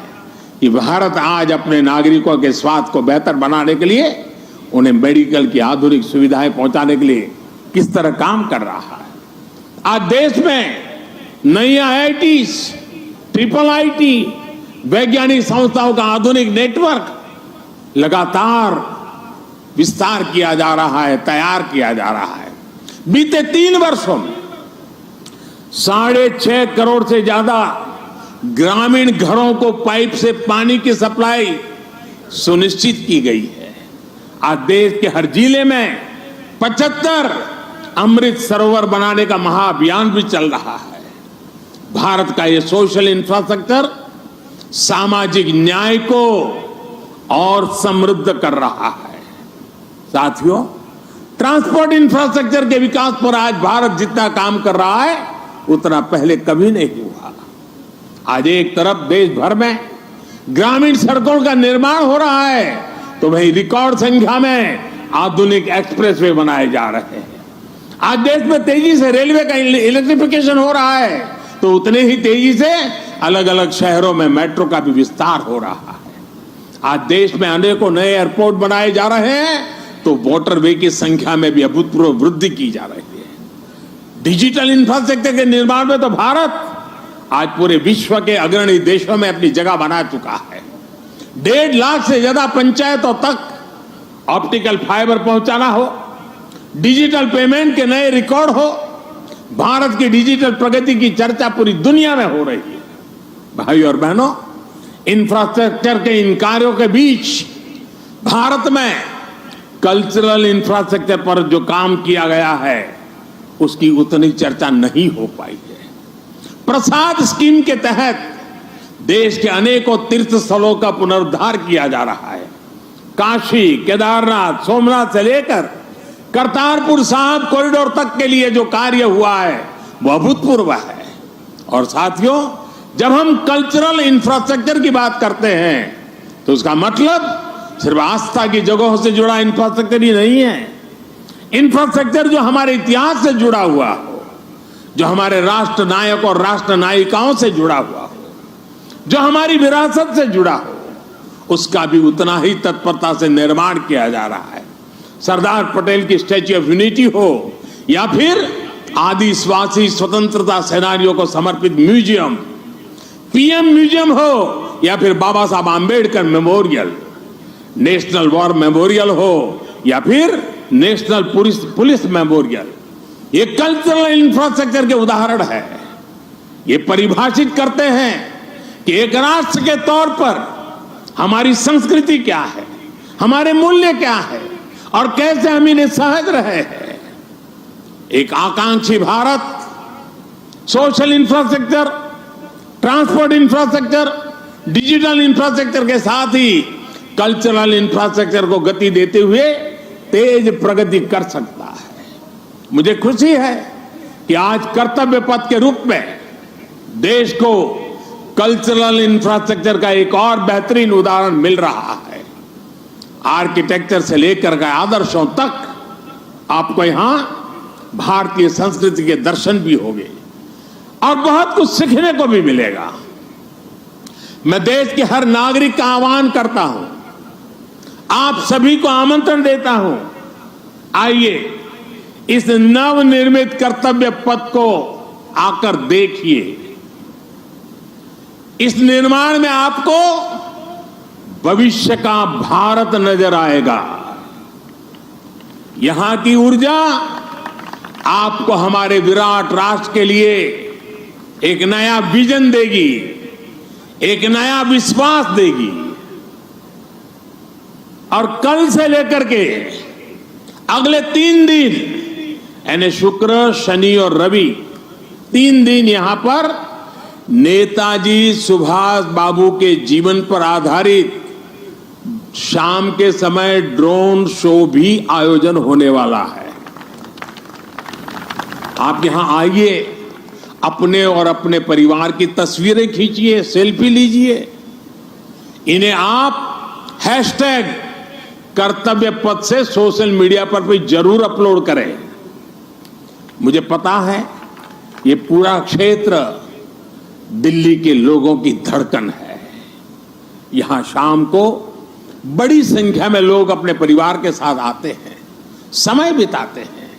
कि भारत आज अपने नागरिकों के स्वास्थ्य को बेहतर बनाने के लिए, उन्हें मेडिकल की आधुनिक सुविधाएं पहुंचाने के लिए किस तरह काम कर रहा है। आज देश में नई IITs, IIIT, वैज्ञानिक संस्थाओं का आधुनिक नेटवर्क लगातार विस्तार किया जा रहा है, तैयार किया जा रहा है। बीते 3 वर्षों में 6.5 करोड़ से ज्यादा ग्रामीण घरों को पाइप से पानी की सप्लाई सुनिश्चित की गई है। आज देश के हर जिले में 75 अमृत सरोवर बनाने का महाअभियान भी चल रहा है। भारत का ये सोशल इंफ्रास्ट्रक्चर सामाजिक न्याय को और समृद्ध कर रहा है। साथियों, ट्रांसपोर्ट इंफ्रास्ट्रक्चर के विकास पर आज भारत जितना काम कर रहा है उतना पहले कभी नहीं हुआ। आज एक तरफ देश भर में ग्रामीण सड़कों का निर्माण हो रहा है तो वहीं रिकॉर्ड संख्या में आधुनिक एक्सप्रेसवे बनाए जा रहे हैं। आज देश में तेजी से रेलवे का इलेक्ट्रिफिकेशन हो रहा है तो उतने ही तेजी से अलग अलग शहरों में मेट्रो का भी विस्तार हो रहा है। आज देश में अनेकों नए एयरपोर्ट बनाए जा रहे हैं तो मोटरवे की संख्या में भी अभूतपूर्व वृद्धि की जा रही है। डिजिटल इंफ्रास्ट्रक्चर के निर्माण में तो भारत आज पूरे विश्व के अग्रणी देशों में अपनी जगह बना चुका है। 1.5 लाख से ज्यादा पंचायतों तक ऑप्टिकल फाइबर पहुंचाना हो, डिजिटल पेमेंट के नए रिकॉर्ड हो, भारत की डिजिटल प्रगति की चर्चा पूरी दुनिया में हो रही है। भाई और बहनों, इंफ्रास्ट्रक्चर के इन कार्यों के बीच भारत में कल्चरल इंफ्रास्ट्रक्चर पर जो काम किया गया है उसकी उतनी चर्चा नहीं हो पाई है। प्रसाद स्कीम के तहत देश के अनेकों तीर्थ स्थलों का पुनरुद्धार किया जा रहा है। काशी, केदारनाथ, सोमनाथ से लेकर करतारपुर साहिब कॉरिडोर तक के लिए जो कार्य हुआ है वो अभूतपूर्व है। और साथियों, जब हम कल्चरल इंफ्रास्ट्रक्चर की बात करते हैं तो उसका मतलब सिर्फ आस्था की जगहों से जुड़ा इंफ्रास्ट्रक्चर ही नहीं है। इंफ्रास्ट्रक्चर जो हमारे इतिहास से जुड़ा हुआ हो, जो हमारे राष्ट्र नायक और राष्ट्र नायिकाओं से जुड़ा हुआ हो, जो हमारी विरासत से जुड़ा हो, उसका भी उतना ही तत्परता से निर्माण किया जा रहा है। सरदार पटेल की स्टैच्यू ऑफ यूनिटी हो या फिर आदिवासी स्वतंत्रता सेनानियों को समर्पित म्यूजियम, पीएम म्यूजियम हो या फिर बाबा Saheb Ambedkar memorial, national war memorial हो या फिर नेशनल पुलिस मेमोरियल, ये कल्चरल इंफ्रास्ट्रक्चर के उदाहरण है। ये परिभाषित करते हैं कि एक राष्ट्र के तौर पर हमारी संस्कृति क्या है, हमारे मूल्य क्या है और कैसे हम इन्हें सहज रहे हैं। एक आकांक्षी Bharat social infrastructure, transport infrastructure, digital infrastructure के साथ ही कल्चरल इंफ्रास्ट्रक्चर को गति देते हुए तेज प्रगति कर सकता है। मुझे खुशी है कि आज कर्तव्य पथ के रूप में देश को कल्चरल इंफ्रास्ट्रक्चर का एक और बेहतरीन उदाहरण मिल रहा है। आर्किटेक्चर से लेकर के आदर्शों तक आपको यहां भारतीय संस्कृति के दर्शन भी होंगे और बहुत कुछ सीखने को भी मिलेगा। मैं देश के हर नागरिक का आह्वान करता हूं, आप सभी को आमंत्रण देता हूं, आइए इस नवनिर्मित कर्तव्य पथ को आकर देखिए। इस निर्माण में आपको भविष्य का भारत नजर आएगा। यहां की ऊर्जा आपको हमारे विराट राष्ट्र के लिए एक नया विजन देगी, एक नया विश्वास देगी। और कल से लेकर के अगले 3 दिन यानी शुक्र, शनि और रवि 3 दिन यहां पर नेताजी सुभाष बाबू के जीवन पर आधारित शाम के समय ड्रोन शो भी आयोजन होने वाला है। आप यहां आइए, अपने और अपने परिवार की तस्वीरें खींचिए, सेल्फी लीजिए। इन्हें आप हैशटैग कर्तव्य पथ से सोशल मीडिया पर भी जरूर अपलोड करें। मुझे पता है ये पूरा क्षेत्र दिल्ली के लोगों की धड़कन है। यहां शाम को बड़ी संख्या में लोग अपने परिवार के साथ आते हैं, समय बिताते हैं।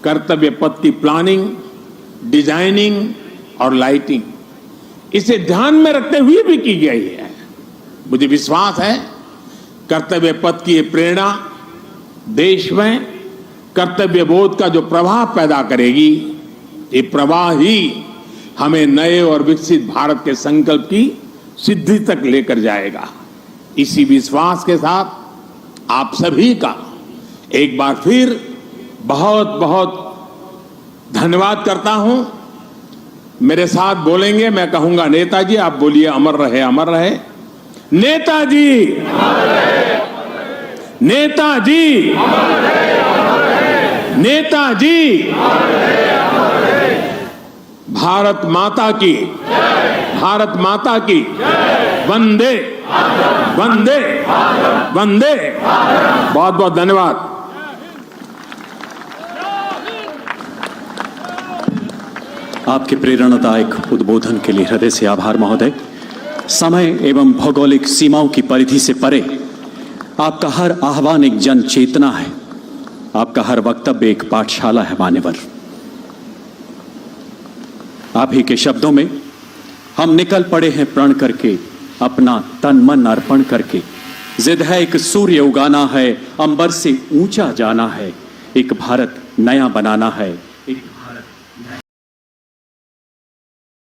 कर्तव्य पथ की प्लानिंग, डिजाइनिंग और लाइटिंग इसे ध्यान में रखते हुए भी की गई है। मुझे विश्वास है कर्तव्य पथ की ये प्रेरणा देश में कर्तव्य बोध का जो प्रवाह पैदा करेगी, ये प्रवाह ही हमें नए और विकसित भारत के संकल्प की सिद्धि तक लेकर जाएगा। इसी विश्वास के साथ आप सभी का एक बार फिर बहुत बहुत धन्यवाद करता हूं। मेरे साथ बोलेंगे, मैं कहूंगा नेताजी, आप बोलिए अमर रहे, अमर रहे। नेताजी, नेताजी, नेताजी। भारत माता की, भारत माता की। वंदे वंदे वंदे। बहुत बहुत धन्यवाद। आपके प्रेरणादायक उद्बोधन के लिए हृदय से आभार महोदय। समय एवं भौगोलिक सीमाओं की परिधि से परे आपका हर आह्वान एक जन चेतना है, आपका हर वक्तव्य एक पाठशाला है मान्यवर। आप ही के शब्दों में हम निकल पड़े हैं प्रण करके, अपना तन मन अर्पण करके। जिद है एक सूर्य उगाना है, अंबर से ऊंचा जाना है, एक भारत नया बनाना है।